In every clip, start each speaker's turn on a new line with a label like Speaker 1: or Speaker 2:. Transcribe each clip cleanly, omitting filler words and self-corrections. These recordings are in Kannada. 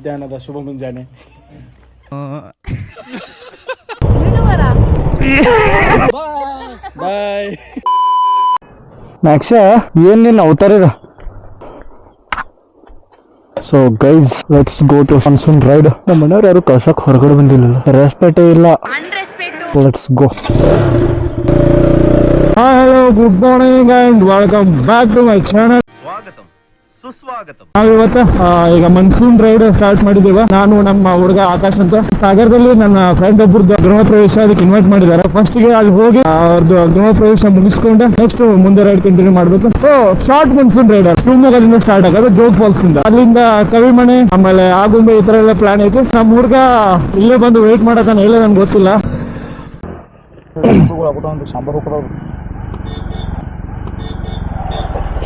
Speaker 1: ಮಧ್ಯಾಹ್ನದ ಶುಭ ಮುಂಜಾನೆ. ಬಾಯ್. ಮ್ಯಾಕ್ಷ ಏನ್ ನಿನ್ನ ಅವತಾರ. So guys let's go to monsoon ride. ನಮ್ಮ ಮನೆಯವ್ರು ಯಾರು ಕಳ್ಸಕ್ ಹೊರಗಡೆ ಬಂದಿಲ್ಲ, ರೆಸ್ಪೆಕ್ಟೇ ಇಲ್ಲ. Let's go. Hello, good morning and welcome back to my channel. ನಾವಿವತ್ತು ಈಗ ಮನ್ಸೂನ್ ರೈಡ್ ಸ್ಟಾರ್ಟ್ ಮಾಡಿದ್ದೀವಿ. ನಾನು ನಮ್ಮ ಹುಡುಗ ಆಕಾಶ್ ಅಂತ. ಸಾಗರದಲ್ಲಿ ನನ್ನ ಫ್ರೆಂಡ್ ಒಬ್ಬರದ್ದು ಗೃಹ ಪ್ರವೇಶ ಅದಕ್ಕೆ ಇನ್ವೈಟ್ ಮಾಡಿದ್ದಾರೆ. ಫಸ್ಟ್ ಗೆ ಅಲ್ಲಿ ಹೋಗಿ ಅವ್ರದ್ದು ಗೃಹ ಪ್ರವೇಶ ಮುಗಿಸ್ಕೊಂಡು ನೆಕ್ಸ್ಟ್ ಮುಂದೆ ರೈಡ್ ಕಂಟಿನ್ಯೂ ಮಾಡ್ಬೇಕು. ಸೊ ಶಾರ್ಟ್ ಮನ್ಸೂನ್ ರೈಡ್ ಶಿವಮೊಗ್ಗದಿಂದ ಸ್ಟಾರ್ಟ್ ಆಗೋದು, ಜೋಗ್ ಫಾಲ್ಸ್ ಇಂದ. ಅಲ್ಲಿಂದ ಕವಿಮನೆ ಆಮೇಲೆ ಆಗುಂಬೆ ಈ ತರ ಎಲ್ಲ ಪ್ಲಾನ್ ಐತಿ. ನಮ್ಮ ಹುಡುಗ ಇಲ್ಲೇ ಬಂದು ವೇಟ್ ಮಾಡತಾನೆ, ಇಲ್ಲ ನನ್ಗೆ ಗೊತ್ತಿಲ್ಲ.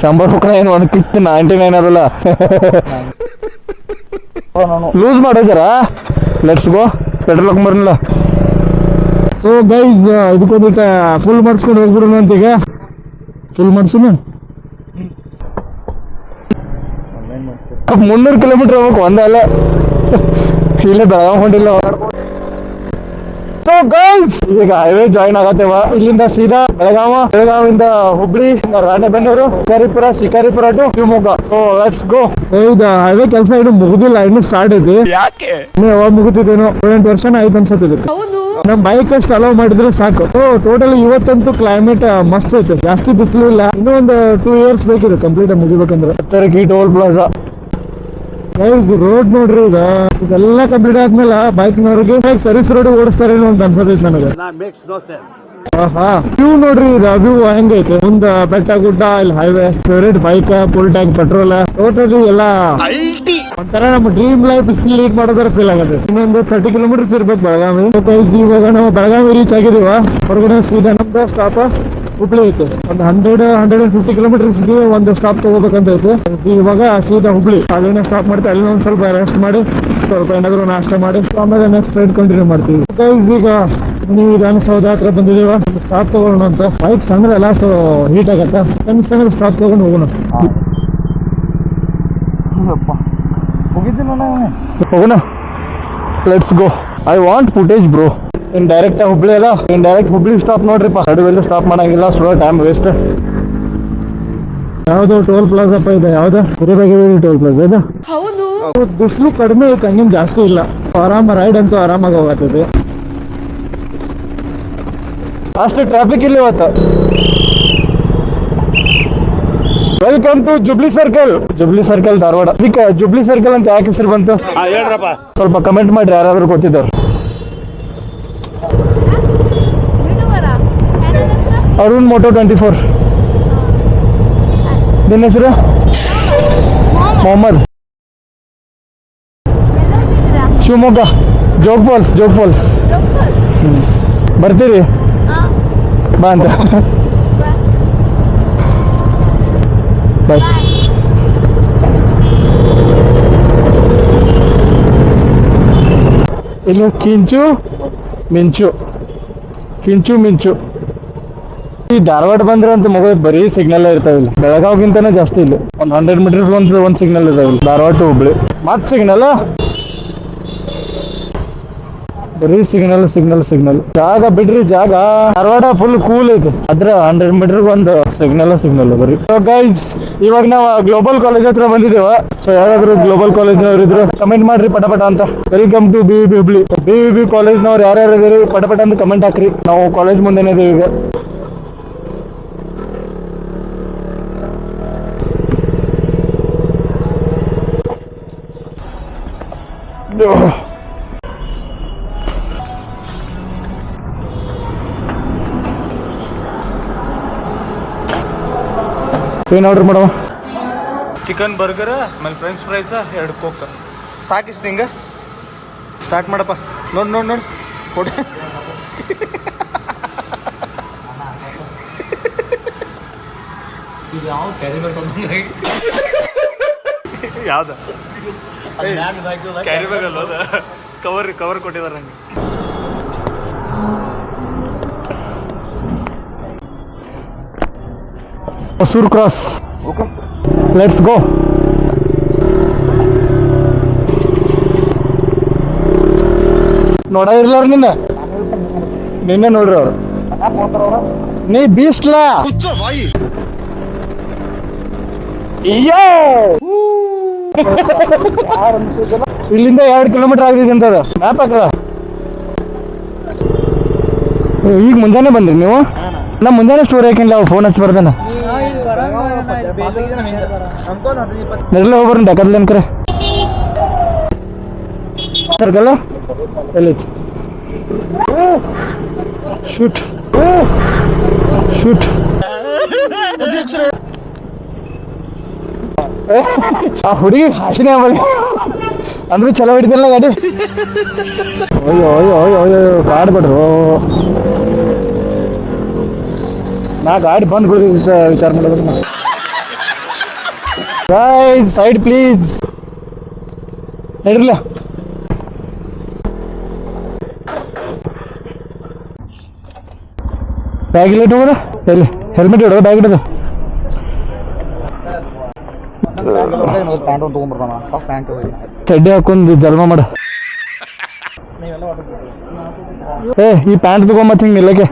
Speaker 1: ₹100 ಏನು ಒಂದು ಕಿತ್ತು 99 ಅದಲ್ಲ. ಲೂಸ್ ಮಾಡೋ ಜರ. Let's go. ಪೆಟ್ರೋಲ್ ಹಾಕೊಂಬರ್ನಿಲ್ಲ. ಸೊ ಗೈಸ್ ಇದಕ್ಕೊಂದಿಟ್ಟು ಫುಲ್ ಮಾಡಿಸ್ಕೊಂಡು ಹೋಗ್ಬಿಡೋಣ ಅಂತ. ಈಗ ಫುಲ್ ಮಾಡಿಸೋಣ. 300 ಕಿಲೋಮೀಟರ್ ಹೋಗ್ಬೇಕು ಒಂದಲ್ಲ. ಇಲ್ಲೇ ಬೆಳಗಾವ್ ಹೊಂಟಿಲ್ಲ. ಸೊ ಗೈಸ್ ಈಗ ಹೈವೇ ಜಾಯಿನ್ ಆಗತ್ತೇವ. ಇಲ್ಲಿಂದ ಸೀದಾ ಬೆಳಗಾವಿಂದ Hubli, Ranebennur, Shikaripura to Shivamogga. So let's go. ಇದು ಹೈವೇ ಕೆಲಸ ಇನ್ನು ಮುಗುದಿಲ್ಲ, ಇನ್ನು ಸ್ಟಾರ್ಟ್ ಐತಿ. ಯಾಕೆ ಯಾವಾಗ ಮುಗುತ್ತಿದ್ದೇನೋ 7 ವರ್ಷನ ಆಯ್ತು ಅನ್ಸತ್ತಿದೆ. ನಮ್ ಬೈಕ್ ಅಷ್ಟು ಅಲೋ ಮಾಡಿದ್ರೆ ಸಾಕು. ಟೋಟಲ್ ಇವತ್ತಂತೂ ಕ್ಲೈಮೇಟ್ ಮಸ್ತ್ ಐತೆ, ಜಾಸ್ತಿ ಬಿಸಿಲು ಇಲ್ಲ. ಇನ್ನೂ ಒಂದು 2 years ಬೇಕಿದೆ ಕಂಪ್ಲೀಟ್ ಮುಗಿಬೇಕಂದ್ರೆ. ಹತ್ತರಕ್ಕೆ ಟೋಲ್ ಪ್ಲಾಜಾ ರೋಡ್ ನೋಡ್ರಿ. ಇದೆಲ್ಲ ಕಂಪ್ಲೀಟ್ ಆದ್ಮೇಲೆ ಬೈಕ್ನವ್ರಿಗೆ ಸರ್ವಿಸ್ ರೋಡ್ ಓಡಿಸ್ತಾರೇನೋ ಅಂತ ಅನ್ಸತೈತಿ ನನಗೆ. ವ್ಯೂ ನೋಡ್ರಿ, ಇದು ವ್ಯೂ ಹೆಂಗೈತೆ. ಮುಂದ ಬೆಟ್ಟ ಗುಡ್ಡ, ಇಲ್ಲಿ highway, favourite bike, full tank petrol. Totally ಎಲ್ಲ ಒಂಥರ ನಮ್ಮ ಡ್ರೀಮ್ ಲೈಫ್ ಲೀಡ್ ಮಾಡೋದ್ರ ಫೀಲ್ ಆಗುತ್ತೆ. ಇನ್ನೊಂದು 30 ಕಿಲೋಮೀಟರ್ಸ್ ಇರ್ಬೇಕು ಬೆಳಗಾವಿ. ಇವಾಗ ನಾವು ಬೆಳಗಾವಿ ರೀಚ್ ಆಗಿದೀವ. ಹೊರಗಡೆ ಸೀದಾ ನಮ್ದು ಸ್ಟಾಪ್ ಹುಬ್ಳಿ ಐತೆ. ಒಂದು 100-150 ಕಿಲೋಮೀಟರ್ಸ್ ಒಂದು ಸ್ಟಾಪ್ ತಗೋಬೇಕಂತ ಐತೆ. ಇವಾಗ ಸೀದಾ ಹುಬ್ಳಿ ಅಲ್ಲಿನ ಸ್ಟಾಪ್ ಮಾಡ್ತೀವಿ. ಅಲ್ಲಿ ಒಂದು ಸ್ವಲ್ಪ ರೆಸ್ಟ್ ಮಾಡಿ, ಸ್ವಲ್ಪ ಏನಾದ್ರು ನಾಷ್ಟ ಮಾಡಿ ಆಮೇಲೆ ನೆಕ್ಸ್ಟ್ ರೈಡ್ ಕಂಟಿನ್ಯೂ ಮಾಡ್ತೀವಿ. ಈಗ ನೀವು ವಿಧಾನಸೌಧ ಹತ್ರ ಬಂದಿದ್ದೀವ. ಸ್ಟಾಪ್ ತಗೊಳ್ಳೋಣ ಅಂತ. ಬೈಕ್ ಸಣ್ಣದಲ್ಲ, ಸೊ ಹೀಟ್ ಆಗತ್ತ. ಸಣ್ಣ ಸ್ಟಾಪ್ ತಗೊಂಡು ಹೋಗೋಣ. ಹೋಗೋಣ. Let's go. I want footage bro. In direct Hubli ಅಲ್ಲ, ಇನ್ ಡೈರೆಕ್ಟ್ ಹುಬ್ಳಿ ಸ್ಟಾಪ್ ನೋಡ್ರಿಪ್ಪ. ನಡುವೆಲ್ಲ ಸ್ಟಾಪ್ ಮಾಡಂಗಿಲ್ಲ, ಸುಳ್ಳು ಟೈಮ್ ವೇಸ್ಟ್. ಯಾವ್ದು ಟೋಲ್ ಪ್ಲಾಜಾಪ್ಪ ಇದೆ? ಯಾವ್ದು ಕುರುಬಾಗಿರಿ ಟೋಲ್ ಪ್ಲಾಜಾ ಇದೆ. ಬಿಸಿಲು ಕಡಿಮೆ ಐತೆ, ಹಂಗೇನು ಜಾಸ್ತಿ ಇಲ್ಲ. ಆರಾಮ ರೈಡ್ ಅಂತೂ ಆರಾಮಾಗಿ ಹೋಗತ್ತದೆ. ಅಷ್ಟು ಟ್ರಾಫಿಕ್ ಇಲ್ಲ ಇವತ್ತು. Welcome to Jubilee Circle Dharwad. ಇದಕ್ಕೆ ಜುಬ್ಲಿ ಸರ್ಕಲ್ ಅಂತ ಯಾಕೆ ಹೆಸರು ಬಂತು ಸ್ವಲ್ಪ ಕಮೆಂಟ್ ಮಾಡ್ರಿ ಯಾರಾದ್ರೂ ಗೊತ್ತಿದ್ದವ್ರು. ಅರುಣ್ ಮೋಟೋ 24. ನಿನ್ನ ಹೆಸರು? ಮೊಹಮ್ಮದ್. ಶಿವಮೊಗ್ಗ ಜೋಗ್ ಫಾಲ್ಸ್. ಬರ್ತೀರಿ ಬಾ ಅಂತ. ಬಾಯ್. ಇಲ್ಲಿ ಕಿಂಚು ಮಿಂಚು. ಈ ಧಾರವಾಡ ಬಂದ್ರೆ ಅಂತ ಮುಗಿದ್ ಬರೀ ಸಿಗ್ನಲ್ ಇರ್ತಾವ ಇಲ್ಲಿ. ಬೆಳಗಾವಿಗಿಂತನೇ ಜಾಸ್ತಿ ಇಲ್ಲಿ. ಒಂದು 100 ಮೀಟರ್ಸ್ ಒಂದು ಸಿಗ್ನಲ್ ಇದಾವೆ ಇಲ್ಲಿ. ಧಾರವಾಡ ಟು ಹುಬ್ಳಿ ಮತ್ ಸಿಗ್ನಲ್, ಬರೀ ಸಿಗ್ನಲ್. ಜಾಗ ಬಿಡ್ರಿ ಜಾಗ. ಧಾರವಾಡ ಫುಲ್ ಕೂಲ್ ಐತಿ. ಅದ್ರ 100 ಮೀಟರ್ ಒಂದು ಸಿಗ್ನಲ್ ಬರೀ. ಗೈಸ್ ಇವಾಗ ನಾವು ಗ್ಲೋಬಲ್ ಕಾಲೇಜ್ ಹತ್ರ ಬಂದಿದ್ದೇವ. ಸೊ ಯಾರಾದ್ರೂ ಗ್ಲೋಬಲ್ ಕಾಲೇಜ್ನವ್ರು ಇದ್ರು ಕಮೆಂಟ್ ಮಾಡ್ರಿ ಪಟ ಅಂತ. Welcome to BVB Hubli. BVB ಕಾಲೇಜ್ನವ್ರು ಯಾರ್ಯಾರು ಇದ್ದೀರಿ ಪಟ ಅಂತ ಕಮೆಂಟ್ ಹಾಕ್ರಿ. ನಾವು ಕಾಲೇಜ್ ಮುಂದೆನೇ ಇದೀವಿ ಈಗ. ಏನು ಆರ್ಡರ್ ಮಾಡವ? ಚಿಕನ್ ಬರ್ಗರ್, ಆಮೇಲೆ ಫ್ರೆಂಚ್ ಫ್ರೈಸ್, 2 ಕೋಕ್ ಸಾಕಿಷ್ಟು. ಹಿಂಗೆ ಸ್ಟಾರ್ಟ್ ಮಾಡಪ್ಪ. ನೋಡಿ ಕೊಡಿ. ಯಾವ್ದು ಕ್ಯಾರಿ ಬ್ಯಾಗ್ ಅಲ್ಲ, ಕವರ್ ಕೊಟ್ಟಿದ್ದಾರೆ ನಂಗೆ. Hosur cross. Okay let's go. ನೋಡಿರ್ಲ ಅವ್ರು ನಿನ್ನೆ ನೋಡ್ರಿ ಅವ್ರು ನೀ ಬೀಸ್ಲಾ ಇಲ್ಲಿಂದ 2 ಕಿಲೋಮೀಟರ್ ಆಗಿದೆ ಅಂತದ ಮ್ಯಾಪ್ ಹಾಕಲ್ಲ. ಈಗ ಮುಂಜಾನೆ ಬಂದ್ರಿ ನೀವು? ನಾ ಮುಂಜಾನೆ ಸ್ಟೋರ್ ಹಾಕಿಲ್ಲ ಅವ್ ಫೋನ್ ಹಚ್ಚಿ ಬರ್ದಾನ ನೆರಳೆ ಹೋಗ್ಬರ್ರಿ ಬೇಕಾದ್ಲೇನ್ ಕರೆ ಸರ್ಕಲ್ ಎಲ್ಲಿ ಶೂಟ್ ಶೂಟ್ ಆ ಹುಡುಗಿ ಹಾಸಿನೇ ಬಳಿ ಅಂದ್ರೂ ಚಲೋ ಹಿಡಿದಿಲ್ಲ ಗಾಡಿ. ಅಯ್ಯೋ ಅಯ್ಯೋ ಅಯ್ಯೋ ಅಯ್ಯೋ ಕಾಡ್ಬಿಡ್ರು. ನಾ ಗಾಡಿ ಬಂದ್ ಬಿಡುದ ವಿಚಾರ ಮಾಡೋದ್ರ. Side please ನಡಿರ್ಲ. ಬ್ಯಾಗ್ ಇಲ್ಲ ಇಟ್ಟೋಗ್ರ ಎಲ್ಲಿ ಹೆಲ್ಮೆಟ್ ಇಡೋ ಬ್ಯಾಗ್ ಇಡೋದು. ಚಡ್ಡಿ ಹಾಕೊಂಡ್ ಜಲ್ಮ ಮಾಡ. ಈ ಪ್ಯಾಂಟ್ ತಗೊಂಬತ್ ಹಿಂಗ್ ನಿಲ್ಲಕ್ಕೆ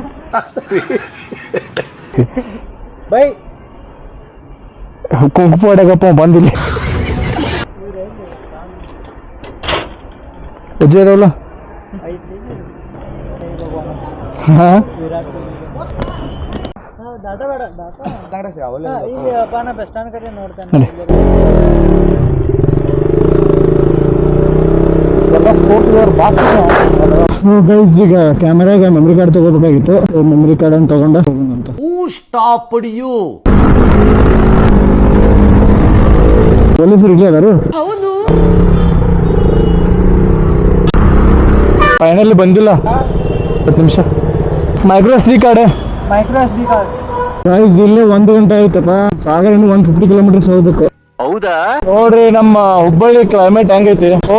Speaker 1: ಕುಂಕುಮ ಹೊಡ್ಯಾಗಪ್ಪ ಬಂದಿಲ್ಲ. ಹೆಜ್ಜೆ ಅದಾವಲ್ಲ ಹಾ ಗೈಸ್ ಈಗ ಕ್ಯಾಮೆರಾಗ ಮೆಮರಿ ಕಾರ್ಡ್ ತಗೋಬೇಕಾಗಿತ್ತು. ಮೆಮರಿ ಕಾರ್ಡ್ ಅನ್ನು ತಗೊಂಡ ಹೋಗೋಣಂತ. ಪೊಲೀಸರು ಇಲ್ಲೇ ಅದಾರು. ಫೈನಲಿ ಬಂದಿಲ್ಲ 10 ನಿಮಿಷ. Micro S D card guys ಇಲ್ಲಿ 1 ಗಂಟೆ ಆಯ್ತಪ್ಪ. ಸಾಗರದಿಂದ 150 ಕಿಲೋಮೀಟರ್ಸ್ ಹೋಗ್ಬೇಕು. ಹೌದಾ ನೋಡ್ರಿ ನಮ್ಮ ಹುಬ್ಬಳ್ಳಿ ಕ್ಲೈಮೇಟ್ ಹೆಂಗೈತಿ. ಓ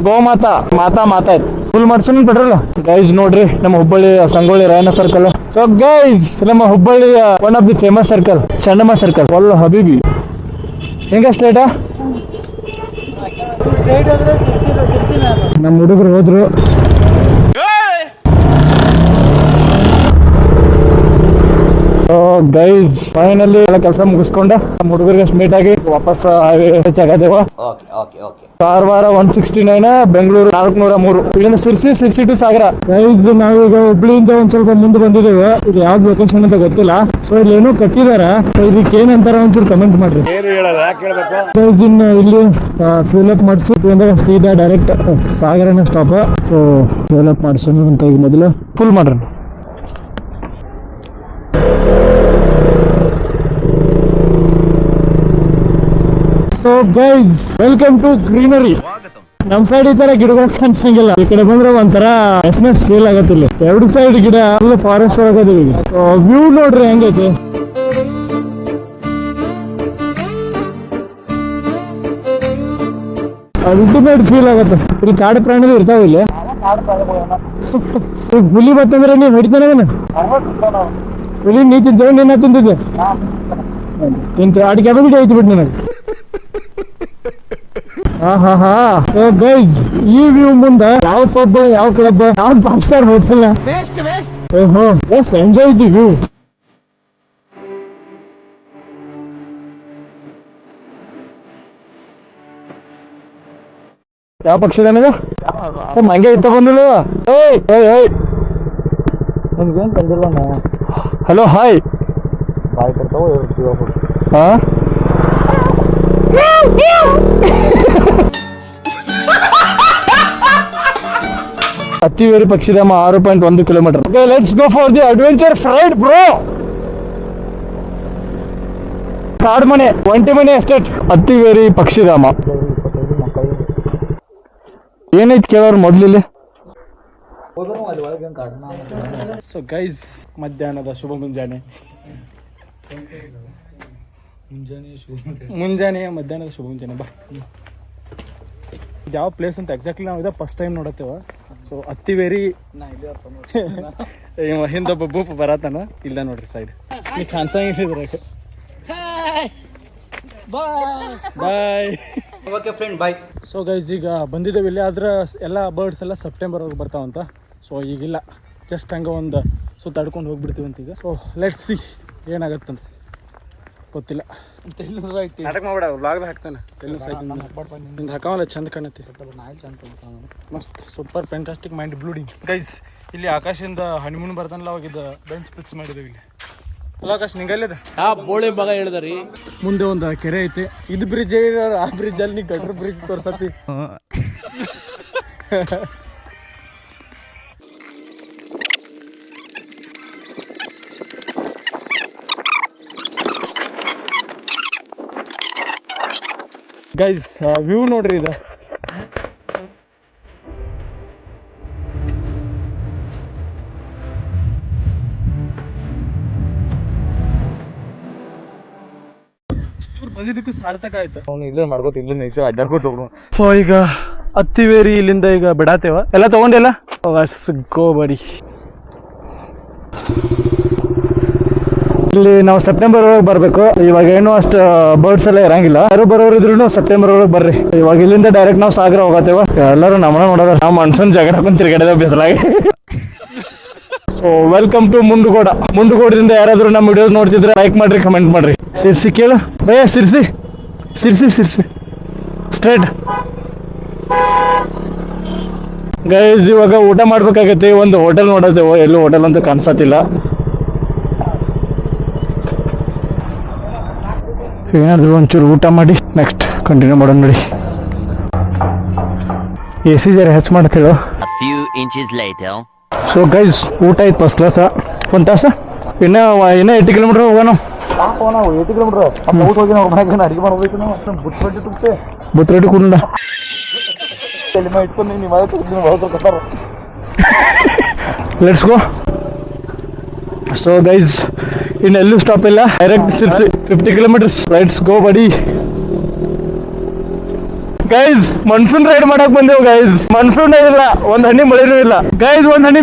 Speaker 1: ಗೋಮಾತಾ ಮಾತಾ ಮಾತಾಯ್ತು ಫುಲ್ ಮಾಡ್ಸೋಣ ಪೆಟ್ರೋಲ್. ಗೈಸ್ ನೋಡ್ರಿ ನಮ್ಮ Hubballi Sangolli Rayanna circle. So guys ನಮ್ಮ Hubballi one of the famous circle Channamma circle. ಒಳ್ಳ ಹಬೀಬಿ ಹೆಂಗ ಸ್ಟ್ರೇಟ ನಮ್ಮ ಹುಡುಗರು ಹೋದ್ರು. ಗೈಸ್ ಫೈನಲಿ ಎಲ್ಲ ಕೆಲಸ ಮುಗಿಸ್ಕೊಂಡ ನಮ್ಮ ಹುಡುಗರಿಗೆ ಮೀಟ್ ಆಗಿ ವಾಪಸ್ ಹೈವೇ ಕಾರವಾರ 169, ಬೆಂಗಳೂರು 403. ಇಲ್ಲಿಂದ ಸಿರ್ಸಿ ಟು ಸಾಗರ. ಗೈಸ್ ನಾವೀಗ ಹುಬ್ಳಿಯಿಂದ ಒಂದ್ ಸ್ವಲ್ಪ ಮುಂದೆ ಬಂದಿದ್ದೇವೆ. ಇದು ಯಾವ್ದು ಲೊಕೇಶನ್ ಅಂತ ಗೊತ್ತಿಲ್ಲ. ಸೊ ಇಲ್ಲಿ ಏನೋ ಕಟ್ಟಿದಾರ. ಇದಕ್ಕೆ ಏನಂತಾರ ಒಂಚೂರು ಕಮೆಂಟ್ ಮಾಡ್ರಿ. ಗೈಸ್ ಇನ್ನು ಇಲ್ಲಿ ಫಿಲ್ ಅಪ್ ಮಾಡಿಸಿ ಸೀದಾ ಡೈರೆಕ್ಟ್ ಸಾಗರನ ಸ್ಟಾಪ್. ಸೊ ಫಿಲ್ ಅಪ್ ಮಾಡಿಸೋಣ ಅಂತ ಈಗ ಮೊದಲು ಫುಲ್ ಮಾಡ್ರಿ. So guys welcome to greenery. ನಮ್ ಸೈಡ್ ಈ ತರ ಗಿಡಗಳು ಕಾಣಿಸಂಗಿಲ್ಲ. ಈ ಕಡೆ ಬಂದ್ರೆ ಒಂಥರ ಎಸ್ನೆಸ್ ಫೀಲ್ ಆಗತ್ತಿಲ್ಲ. 2 ಸೈಡ್ ಗಿಡ ಅಲ್ಲ ಫಾರೆಸ್ಟ್ ಒಳಗದೀವಿ. ವ್ಯೂ ನೋಡ್ರಿ ಹೆಂಗೈತಿ. ಅಲ್ಟಿಮೇಟ್ ಫೀಲ್ ಆಗತ್ತೆ. ಇಲ್ಲಿ ಕಾಡು ಪ್ರಾಣಿಗಳು ಇರ್ತಾವ. ಇಲ್ಲಿ ಹುಲಿ ಬತ್ತಂದ್ರೆ ನೀವು ಹಿಡಿತಾನೆ ಹುಲಿ ನೀ ತಿಂತ ನೀನ ತಿಂತಿದ್ದೆ ತಿಂತ ಅಡ್ ಕ್ಯಾಪಬಿಲಿಟಿ ಐತಿ ಬಿಟ್ಟು ನನಗೆ. ಹಾ ಗೈಸ್ ಈ ವ್ಯೂ ಮುಂದೆ ಯಾವ ಪಬ್ ಯಾವ ಕ್ಲಬ್ ಯಾವ 5 star hotel just enjoy the view. ಯಾವ ಪಕ್ಷದ ಮಂಗೆ ಇತ್ತ ಬಂದಿಲ್ಲ. ನಮ್ಗೇನು ತಂದಿಲ್ಲ. ಹಲೋ ಹಾಯ್ ಹಾ ಅತ್ತಿವೇರಿ ಪಕ್ಷಿಧಾಮ 6.1 kilometre. Okay let's go for the adventures ride bro. ಕಾಡು ಮನೆ ಒಂಟಿ ಎಸ್ಟೇಟ್ ಅತ್ತಿವೇರಿ ಪಕ್ಷಿಧಾಮ. ಏನೈತಿ ಕೇಳೋರು ಮೊದ್ಲಿಲ್ಲಿ. ಸೊ ಗೈಸ್ ಮಧ್ಯಾಹ್ನದ ಶುಭ ಮುಂಜಾನೆ ಮಧ್ಯಾಹ್ನದ ಶುಭ ಮುಂಜಾನೆ. ಬಾ ಯಾವ ಪ್ಲೇಸ್ ಅಂತ ಎಕ್ಸಾಕ್ಟ್ಲಿ ನಾವು ಫಸ್ಟ್ ಟೈಮ್ ನೋಡತ್ತೇವ. ಸೊ ಅತ್ತಿವೇರಿ ಹಿಂದೊಬ್ಬ ಬೂಪ್ ಬರತ್ತಾನ. ಇಲ್ಲ ನೋಡ್ರಿ ಸೈಡ್ ಕಾಣಿಸಂಗಿಲ್ಲ. Bye
Speaker 2: okay friend bye.
Speaker 1: So guys ಈಗ ಬಂದಿದ್ದೇವೆ ಇಲ್ಲಿ, ಆದ್ರೆ ಎಲ್ಲ ಬರ್ಡ್ಸ್ ಎಲ್ಲ ಸೆಪ್ಟೆಂಬರ್ವರೆಗೆ ಬರ್ತಾವಂತ. ಸೊ ಈಗಿಲ್ಲ, ಜಸ್ಟ್ ಹಂಗೆ ಒಂದು ಸುತ್ತಾಡ್ಕೊಂಡು ಹೋಗ್ಬಿಡ್ತೀವಿ ಅಂತ ಈಗ. ಸೊ ಲೆಟ್ಸ್ ಸಿ ಏನಾಗತ್ತಂತ ಗೊತ್ತಿಲ್ಲ. ನಾಟಕ ಮಾಡ್ಬೇಡ, ವ್ಲಾಗ್ದಾಗ ಹಾಕ್ತಾನೆ ತೆಲ್ಲು ಸಾಯ್ತು ನಿಂದು ಹಾಕವಲ್ಲ, ಚಂದ ಕಾಣತ್ತೆ, ಮಸ್ತ್ ಸೂಪರ್ ಫ್ಯಾಂಟಾಸ್ಟಿಕ್ ಮೈಂಡ್ ಬ್ಲೂಡಿಂಗ್. ಗೈಸ್ ಇಲ್ಲಿ ಆಕಾಶದಿಂದ ಹನಿಮೂನ್ ಬರ್ತಾನಲ್ಲ, ಅವಾಗಿದ್ದ ಬೆಂಚ್ ಫಿಕ್ಸ್ ಮಾಡಿದ್ದೇವೆ ಇಲ್ಲಿ. ಅಲ್ಲ ಆಕಾಶ್ ನಿಂಗಲ್ಲಿದೆ
Speaker 2: ಬೋಳೆ ಮಗ ಹೇಳಿದ್ರಿ.
Speaker 1: ಮುಂದೆ ಒಂದು ಕೆರೆ ಐತಿ, ಇದು ಬ್ರಿಡ್ಜ್ ಆ ಬ್ರಿಡ್ಜ್ ಅಲ್ಲಿ ನೀ ಗಟ್ರ ಬ್ರಿಡ್ಜ್ ತೋರ್ಸತಿ. ಗೈಸ್ ವ್ಯೂ ನೋಡ್ರಿ ಇದು. ಬಂದಿದ್ದಕ್ಕೂ ಸಾರ್ಥಕ ಆಯ್ತು. ಅವ್ನು ಇಲ್ಲೇ ಮಾಡ್ಕೋತ ಇಲ್ಲ ನೈಸ್ ಅಡ್ಡಾಡ್ಕೋತ ಹೋಗೋಣ. ಸೊ ಈಗ ಹತ್ತಿವೇರಿ ಇಲ್ಲಿಂದ ಈಗ ಬಿಡಾತೇವ, ಎಲ್ಲ ತಗೊಂಡಿಲ್ಲ, ಗೋ ಬಡಿ. ಇಲ್ಲಿ ನಾವು ಸೆಪ್ಟೆಂಬರ್ ಒಳಗೆ ಬರಬೇಕು. ಇವಾಗ ಏನು ಅಷ್ಟು ಬರ್ಡ್ಸ್ ಎಲ್ಲ ಇರಂಗಿಲ್ಲ. ಯಾರು ಬರೋರು ಇದ್ರು ಸೆಪ್ಟೆಂಬರ್ ಒಳಗೆ ಬರ್ರಿ. ಇವಾಗ ಇಲ್ಲಿಂದ ಡೈರೆಕ್ಟ್ ನಾವು ಸಾಗರ ಹೋಗತ್ತೇವ. ಎಲ್ಲರೂ ನಮ್ಮನ್ನ ನೋಡೋದ, ನಾವು ಮನ್ಸೂನ್ ಜಾಗ ಹಾಕೊಂಡು ತಿರ್ಗಡೆ ಬಿಸಲಾಗಿ. So welcome to Mundagoda. ಮುಂಡಗೋಡದಿಂದ ಯಾರಾದ್ರೂ ನಮ್ಮ ವಿಡಿಯೋಸ್ ನೋಡ್ತಿದ್ರೆ ಲೈಕ್ ಮಾಡ್ರಿ, ಕಮೆಂಟ್ ಮಾಡ್ರಿ. ಸಿರ್ಸಿ ಕೇಳು ಭಯ, ಸಿರ್ಸಿ ಸಿರ್ಸಿ ಸಿರ್ಸಿ ಸ್ಟ್ರೇಟ್. ಗೈಸ್ ಇವಾಗ ಊಟ ಮಾಡ್ಬೇಕಾಗತ್ತೆ. ಒಂದು ಹೋಟೆಲ್ ನೋಡತ್ತೇವ, ಎಲ್ಲೂ ಹೋಟೆಲ್ ಅಂತೂ ಕಾಣಿಸತ್ತಿಲ್ಲ. ಏನಾದ್ರು ಒಂಚೂರು ಊಟ ಮಾಡಿ ನೆಕ್ಸ್ಟ್ ಕಂಟಿನ್ಯೂ ಮಾಡೋಣ ನೋಡಿ. AC ಜರ ಹೆಚ್ಚು ಮಾಡ್ತೇವೆ. ಸೊ ಗೈಸ್ ಊಟ ಐತೆ ಫಸ್ಟ್ ಕ್ಲಾಸ. ಒಂದು ತಾಸ ಇನ್ನ 8 ಕಿಲೋಮೀಟರ್ ಹೋಗೋಣ. 8 ಕಿಲೋಮೀಟರ್ ಅಡಿಗೆ ಮಾಡ್ಬೇಕು ನಾವು. ಬುತ್ತರೊಟ್ಟಿ ಕುಂಡ ಲೆಟ್ಸ್ ಗೋ. ಸೊ ಗೈಸ್ ಇನ್ನೆಲ್ಲೂ ಸ್ಟಾಪ್ ಇಲ್ಲ, direct Sirsi 50 kilometres. Let's go buddy. Guys monsoon ride ಮಾಡಕ್ ಬಂದೇವು ಗೈಸ್. ಮನ್ಸೂನ್ ಇಲ್ಲ, ಒಂದ್ ಹಣ್ಣಿ ಮಳೆನೂ ಇಲ್ಲ ಗೈಸ್. ಒಂದ್ ಹಣ್ಣಿ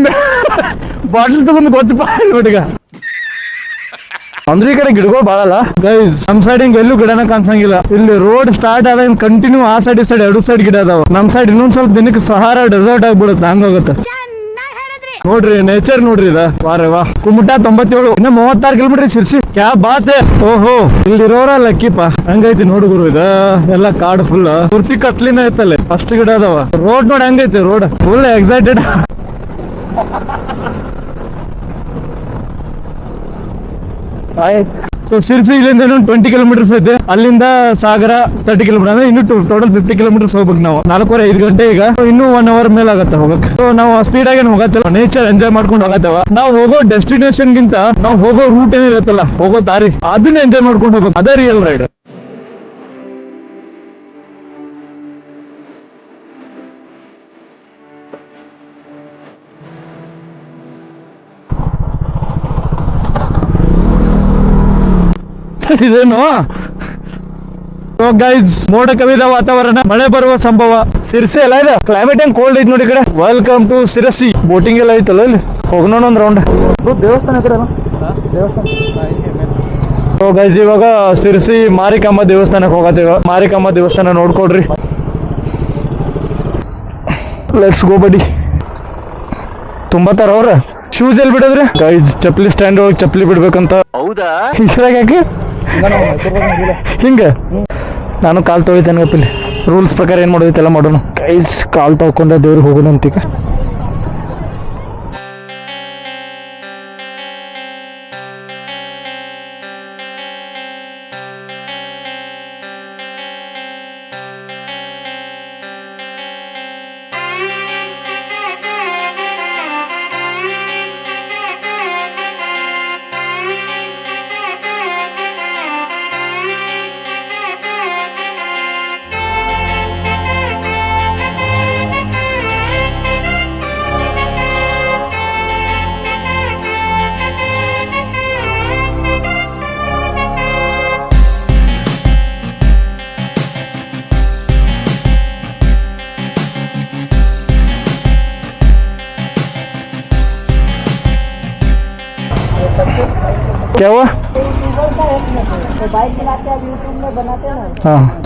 Speaker 1: ಬಾಟಲ್ ತಗೊಂಡು ಗೊತ್ತಪ್ಪ ಹೇಳ್ಬಿಟ್ಟಿಗ. ಅಂದ್ರೆ ಈ ಕಡೆ ಗಿಡಗಳು ಬಾಳಲ್ಲ ಗೈಸ್. ನಮ್ ಸೈಡ್ ಹಿಂಗ್ ಎಲ್ಲೂ ಗಿಡನ ಕಾಣಿಸಂಗಿಲ್ಲ. ಇಲ್ಲಿ ರೋಡ್ ಸ್ಟಾರ್ಟ್ ಆದ ಕಂಟಿನ್ಯೂ ಆ ಸೈಡ್ ಈ ಸೈಡ್ 2 ಸೈಡ್ ಗಿಡ ಅದಾವ. ನಮ್ ಸೈಡ್ ಇನ್ನೊಂದ್ ಸ್ವಲ್ಪ ದಿನಕ್ಕೆ ಸಹಾರ ಡೆಸರ್ಟ್ ಆಗ್ಬಿಡುತ್ತೆ, ಹಂಗೋಗುತ್ತೆ. ನೋಡ್ರಿ ನೇಚರ್ ನೋಡ್ರಿ ಇದ. ವಾರೆ ವಾ. ಕುಮಟಾ 97, ಇನ್ನ 36 ಕಿಲೋಮೀಟರ್ ಸಿರ್ಸಿ. ಕ್ಯಾ ಬಾತ್. ಓಹೋ ಇಲ್ಲಿರೋರ ಲಕ್ಕಿಪ್ಪ. ಹಂಗೈತಿ ನೋಡು ಗುರು, ಇದ ಎಲ್ಲ ಕಾಡು ಫುಲ್ ಪೂರ್ತಿ ಕತ್ಲಿನ ಐತಲ್ಲ, ಅಷ್ಟು ಗಿಡ ಅದಾವ. ರೋಡ್ ನೋಡಿ ಹಂಗೈತಿ, road full excited. So Sirsi ಇಲ್ಲಿಂದ 20 ಕಿಲೋಮೀಟರ್ಸ್ ಐತೆ. ಅಲ್ಲಿಂದ ಸಾಗರ 30 ಕಿಲೋಮೀಟರ್, ಅಂದ್ರೆ ಇನ್ನು ಟೋಟಲ್ 50 ಕಿಲೋಮೀಟರ್ಸ್ ಹೋಗ್ಬೇಕು ನಾವು. 4:30 ಗಂಟೆ ಈಗ, ಇನ್ನೂ 1 ಅವರ್ ಮೇಲೆ ಆಗತ್ತೆ ಹೋಗಕ್ಕೆ. ಸೊ ನಾವು ಸ್ಪೀಡ್ ಆಗಿ ಹೋಗತ್ತಲ್ಲ, ನೇಚರ್ ಎಂಜಾಯ್ ಮಾಡ್ಕೊಂಡು ಹೋಗತ್ತೇವ. ನಾವು ಹೋಗೋ ಡೆಸ್ಟಿನೇಷನ್ ಗಿಂತ ನಾವು ಹೋಗೋ ರೂಟ್ ಏನಿರುತ್ತಲ್ಲ, ಹೋಗೋ ದಾರಿ, ಅದನ್ನ ಎಂಜಾಯ್ ಮಾಡ್ಕೊಂಡು ಹೋಗ್ಬೇಕು. ಅದೇ ರಿಯಲ್ ರೈಡ್. ಇದೇನು ಗೈಸ್, ಮೋಡ ಕವಿದ ವಾತಾವರಣ, ಮಳೆ ಬರುವ ಸಂಭವ. ಸಿರ್ಸಿ ಎಲ್ಲ ಇದೆ, ಕ್ಲೈಮೇಟ್ ಹೆಂಗ್ ಕೋಲ್ಡ್ ಐತಿ ನೋಡಿ ಕಡೆ. Welcome to Sirsi. ಬೋಟಿಂಗ್ ಎಲ್ಲ ಐತಲ್ಲ ಇಲ್ಲಿ, ಹೋಗೋಣ ಒಂದ್ ರೌಂಡ್. ದೇವಸ್ಥಾನ ಗೈಸ್ ಇವಾಗ ಸಿರ್ಸಿ ಮಾರಿಕಾಂಬ ದೇವಸ್ಥಾನಕ್ಕೆ ಹೋಗತ್ತೇವ. ಮಾರಿಕಾಂಬ ದೇವಸ್ಥಾನ ನೋಡ್ಕೊಡ್ರಿ. ಲೆಟ್ಸ್ ಗೋ ಬಡಿ. ತುಂಬಾ ತರ ಅವ್ರ ಶೂಸ್ ಎಲ್ಲಿ ಬಿಡೋದ್ರಿ ಗೈಸ್? ಚಪ್ಪಲಿ ಸ್ಟ್ಯಾಂಡ್ ಒಳಗೆ ಚಪ್ಪಲಿ ಬಿಡ್ಬೇಕಂತ. ಹೌದಾ? ಇದ್ರಾಗ ಯಾಕೆ ಹಿಂಗ? ನಾನು ಕಾಲ್ ತೊಳಿತೇನೆ ಗಪ್ಪಿಲ್ಲಿ. ರೂಲ್ಸ್ ಪ್ರಕಾರ ಏನ್ ಮಾಡೋದೈತೆಲ್ಲ ಮಾಡೋಣ ಗೈಸ್. ಕಾಲ್ ತೊಳ್ಕೊಂಡ ದೇವ್ರಿಗೆ ಹೋಗೋಣ ಅಂತೀಗ. क्या हुआ?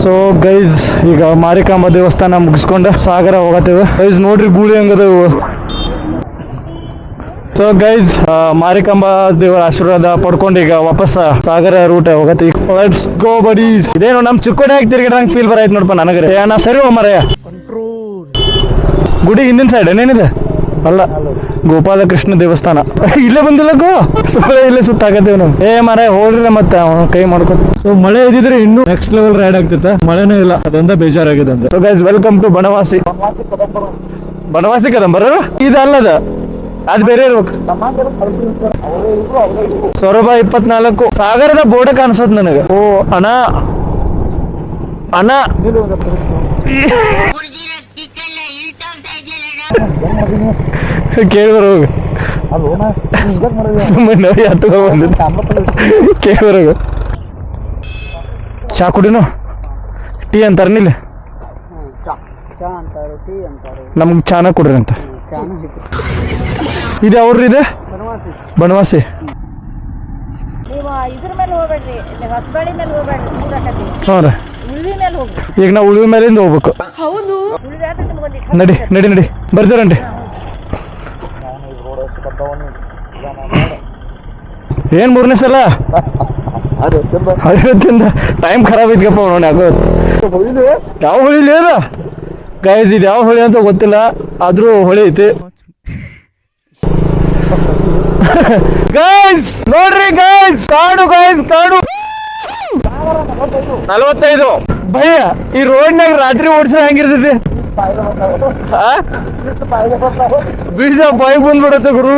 Speaker 1: ಸೊ ಗೈಸ್ ಈಗ ಮಾರಿಕಾಂಬ ದೇವಸ್ಥಾನ ಮುಗಿಸ್ಕೊಂಡು ಸಾಗರ ಹೋಗತ್ತೇವೆ ಗೈಸ್ ನೋಡ್ರಿ ಗೂಳಿ ಹಂಗದವು. ಸೊ ಗೈಸ್ ಮಾರಿಕಾಂಬ ದೇವರ ಆಶೀರ್ವಾದ ಪಡ್ಕೊಂಡು ಈಗ ವಾಪಸ್ ಸಾಗರ ರೂಟ್ ಹೋಗತ್ತೆ. Let's go buddies. ಇದೇನು ನಮ್ ಚಿಕ್ಕೋಡಿ ಹಾಕಿ ತಿರ್ಗಿಡಂಗ್ ಫೀಲ್ ಬರೈತ್ ನೋಡಪ್ಪ ನನಗೆ. ನಾ ಸರಿ ಹೋಮರಯ್ಯ ಗುಡಿ ಹಿಂದಿನ ಸೈಡ್ ಏನೇನಿದೆ ಅಲ್ಲ ಗೋಪಾಲಕೃಷ್ಣ ದೇವಸ್ಥಾನ ಇಲ್ಲೇ ಬಂದಿಲ್ಲ ಗೋ ಸುಮ್ಮನೆ ಇಲ್ಲೇ ಸುತ್ತಾಕತ್ತೇವ್ ನಾವು. ಮರ ಹೋಗ್ರಿ ಮತ್ತೆ ಕೈ ಮಾಡ್ಕೊಂಡು. ಸೊ ಮಳೆ ಇದ್ದಿದ್ರೆ ಇನ್ನೂ ನೆಕ್ಸ್ಟ್ ಲೆವೆಲ್ ರೈಡ್ ಆಗ್ತಿತ್ತ. ಮಳೆನೇ ಇಲ್ಲ, ಅದೊಂದ ಬೇಜಾರಾಗಿದೆ ಅಂತ. So guys welcome to Banavasi. Banavasi ಕದಂಬರ ಇದಲ್ಲದ ಅದ್ ಬೇರೆ ಇರ್ಬೇಕು. ಸೊರಬ 24 ಸಾಗರದ ಬೋರ್ಡ್ ಕಾಣಿಸೋದ್ ನನಗೆ. ಓ ಅಣ್ಣ ಅಣ್ಣ ಕೇಳಿಬರ ಹೋಗು ಸುಮ್ಮನೆ ಹತ್ಕೊ ಬಂದಿದ್ದ ಕೇಳಿಬರೋಗು. ಚಾ ಕುಡಿನು ಟೀ ಅಂತಾರ ನಿಲ್ಲ ನಮ್ಗೆ ಚಾನ ಕೊಡ್ರಿ ಅಂತ. ಇದು ಅವ್ರಿದೆ ಬನವಾಸಿ. ಹ್ಞೂ ರೀ ಈಗ ನಾವು ಉಳಿವಿ ಮೇಲಿಂದ ಹೋಗ್ಬೇಕು. ನಡಿ ನಡಿ ನಡಿ ಬರ್ತಾರಂಟಿ. ಏನ್ ಮೂರನೇ ಸಲ ಐವತ್ತಿಂದ ಟೈಮ್ ಖರಾಬ್ ಐತ್ಕಪ್ಪ ನೋಡಿ ಆಗೋದು. ಯಾವ ಹೊಳಿಲಿ ಅದ ಗೈಸ್, ಇದು ಯಾವ ಹೊಳಿ ಅಂತ ಗೊತ್ತಿಲ್ಲ ಆದ್ರೂ ಹೊಳಿ ಐತಿ. ಗೈಸ್ ನೋಡ್ರಿ ಗೈಸ್ ಕಾಡು ಗೈಸ್ ಕಾಡು 45 ಭಯ್ಯ ಈ ರೋಡ್ನಾಗ ರಾತ್ರಿ ಓಡಿಸಿದ್ರೆ ಹೆಂಗಿರ್ತೈತಿ? ಬೀಜ ಬಾಯಿ ಬಂದ್ಬಿಡತ್ತೆ ಗುರು.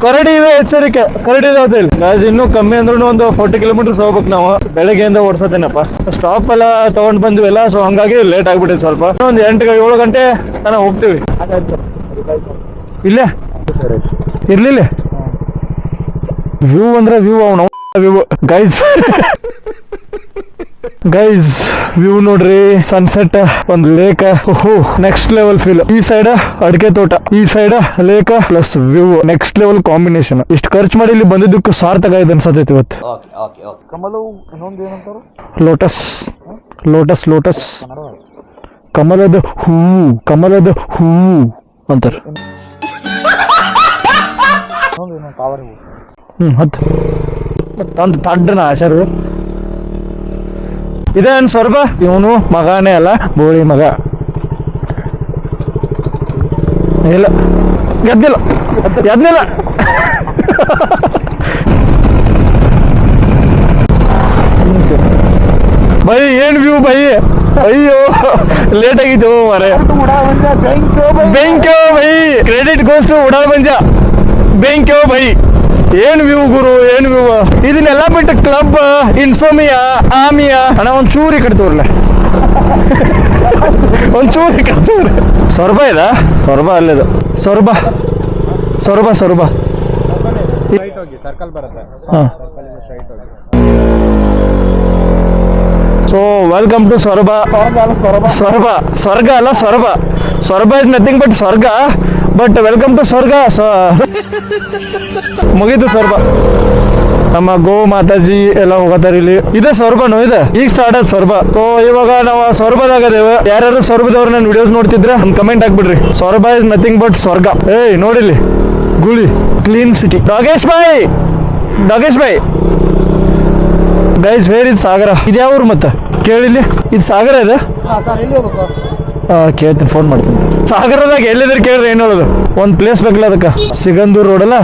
Speaker 1: ಕರಡಿ ಇದೆ, ಎಚ್ಚರಿಕೆ ಕರಡಿ ಇದಾವತ್ತೆ ಇಲ್ಲಿ ಗೈಸ್. ಇನ್ನೂ ಕಮ್ಮಿ ಅಂದ್ರೂ ಒಂದು 40 ಕಿಲೋಮೀಟರ್ಸ್ ಹೋಗ್ಬೇಕು ನಾವು. ಬೆಳಗ್ಗೆಯಿಂದ ಓಡಿಸತ್ತೇನಪ್ಪ. ಸ್ಟಾಪ್ ಎಲ್ಲ ತಗೊಂಡ್ ಬಂದ್ವಿಲ್ಲ, ಸೊ ಹಂಗಾಗಿ ಲೇಟ್ ಆಗ್ಬಿಟ್ಟಿದೆ ಸ್ವಲ್ಪ. ಒಂದು 8-7 ಗಂಟೆ ತನಕ ಹೋಗ್ತೀವಿ. ಇಲ್ಲೇ ಇರ್ಲಿಲ್ಲ ವ್ಯೂ ಅಂದ್ರೆ ವ್ಯೂ ಅವ್ನು ವ್ಯೂ ಗೈಸ್. ಗೈಸ್ ವ್ಯೂ ನೋಡ್ರಿ, ಸನ್ಸೆಟ್, ಒಂದ್ ಲೇಕ್, ನೆಕ್ಸ್ಟ್ ಲೆವೆಲ್ ಫೀಲ್. ಈ ಸೈಡ್ ಅಡಿಕೆ ತೋಟ, ಈ side lake plus view, next level combination. ಇಷ್ಟು ಖರ್ಚು ಮಾಡಿ ಇಲ್ಲಿ ಬಂದಿದ್ದಕ್ಕೂ ಸಾರ್ಥಕ ಆಯ್ತು ಅನ್ಸತೈತಿ ಇವತ್ತು. ಲೋಟಸ್ ಲೋಟಸ್ ಲೋಟಸ್ ಕಮಲದ ಹೂವು, ಕಮಲದ ಹೂವು ಅಂತಾರ. ಹತ್ತು ತಂದು ತಡ್ಡನ ಆಶರು. ಇದೇನು ಸ್ವರ್ಬ? ಇವನು ಮಗನೇ ಅಲ್ಲ, ಬೋಳಿ ಮಗ. ಇಲ್ಲ ಗೆದ್ದಿಲ್ಲ ಗೆದ್ದಿಲ್ಲ. ಬೈ ಏನ್ ವ್ಯೂ ಬೈ. ಅಯ್ಯೋ ಲೇಟ್ ಆಗಿತ್ತು ಮಾರೆ. ಬೆಂಕ್ಯೋ bye, credit goes to Uda Manja. ಬೆಂಕ್ಯೋ ಬೈ, ಏನ್ ವ್ಯೂ ಗುರು, ಏನ್ ವ್ಯೂ. ಇದನ್ನೆಲ್ಲ ಬಿಟ್ಟು ಕ್ಲಬ್, ಇನ್ಸೋಮಿಯಾ, ಆಮಿಯಾ ಅಣ್ಣ ಒಂದ್ ಚೂರಿ ಕಟ್ತವ್ರಲ್ಲ, ಒಂದ್ ಚೂರಿ ಕಟ್ತವ್ರ. ಸೊರಬ ಇದ ಸೊರಬ ಅಲ್ಲಿದು Soraba Soraba Soraba. So welcome to Soraba. ಸ್ವರ್ಗ ಸ್ವರ್ಗ ಅಲ್ಲ Soraba. Soraba is nothing but ಸ್ವರ್ಗ, ಬಟ್ ವೆಲ್ಕಮ್ ಟು ಸ್ವರ್ಗ. ಮುಗೀತು ಸ್ವರ್ಗ. ನಮ್ಮ ಗೋ ಮಾತಾಜಿ ಎಲ್ಲ ಹೋಗತ್ತಾರ ಇಲ್ಲಿ. ಇದೆ ಸ್ವರ್ಬನು ಇದೆ, ಈಗ ಸ್ಟಾರ್ಟ್ ಆದ ಸ್ವರ್ಬ. ಸೊ ಇವಾಗ ನಾವು ಸ್ವರ್ಬದಾಗದೇವೆ. ಯಾರ್ಯಾರು ಸ್ವರ್ಬದವ್ರು ನನ್ನ ವಿಡಿಯೋಸ್ ನೋಡ್ತಿದ್ರೆ ಒಂದು ಕಮೆಂಟ್ ಹಾಕ್ಬಿಡ್ರಿ. ಸ್ವರ್ಬ ಇಸ್ ನಥಿಂಗ್ ಬಟ್ ಸ್ವರ್ಗ. ಏಯ್ ನೋಡಿಲಿ ಗುಳಿ, ಕ್ಲೀನ್ ಸಿಟಿ. ಡಾಗೇಶ್ ಬಾಯ್, ಡಾಗೇಶ್ ಬಾಯ್. ಗೈಸ್ ವೇರ್ ಇದ್ ಸಾಗರ. ಇದು ಯಾವ ಊರು ಮತ್ತೆ ಕೇಳಿಲಿ? ಇದು ಸಾಗರ ಇದೆ. ಕೇಳ್ತೀನಿ, ಫೋನ್ ಮಾಡ್ತೀನಿ. ಸಾಗರದಾಗ ಎಲ್ಲಿದ್ರೆ ಕೇಳ್ರಿ ಏನ್ ಹೇಳೋದು. ಒಂದ್ ಪ್ಲೇಸ್ ಬೇಕಲ್ಲ ಅದಕ್ಕೆ. ಸಿಗಂದೂರ್ ರೋಡ್ ಅಲ್ಲ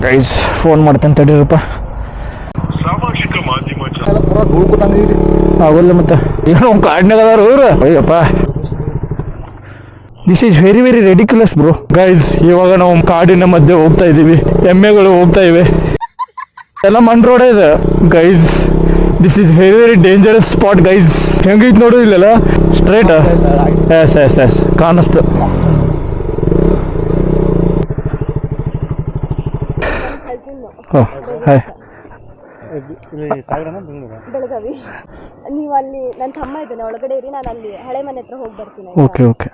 Speaker 1: ಗೈಸ್. ಫೋನ್ ಮಾಡ್ತೇನೆ ತಡೀರಪ್ಪ. ಆಗೋಲ್ಲ ಮತ್ತೆ ಏನೋ ಕಾಡ್ನಾಗ ಅದಾರ ಅವ್ರು. Ayyappa this is very very ridiculous bro. Guys ಇವಾಗ ನಾವು ಕಾಡಿನ ಮಧ್ಯೆ ಹೋಗ್ತಾ ಇದೀವಿ. ಎಮ್ಮೆಗಳು ಹೋಗ್ತಾ ಇವೆ. ಎಲ್ಲ ಮಣ್ ರೋಡ್ ಇದೆ guys. This is very very dangerous spot guys. ಹೆಂಗೈತ್ ನೋಡು ಇಲ್ಲೆಲ್ಲ ಸ್ಟ್ರೈಟ್. ಎಸ್ ಎಸ್ ಎಸ್ ಕಾಣಿಸ್ತು. ಹಾಯ್.
Speaker 3: ಬೆಳಗಾವಿ. ನೀವು ಅಲ್ಲಿ ನನ್ನ ತಮ್ಮ ಇದ್ದಾನೆ ಒಳಗಡೆ ಇರಿ, ನಾನು ಅಲ್ಲಿ ಹಳೆ ಮನೆ ಹತ್ರ ಹೋಗಿ ಬರ್ತೀನಿ.
Speaker 1: Okay okay.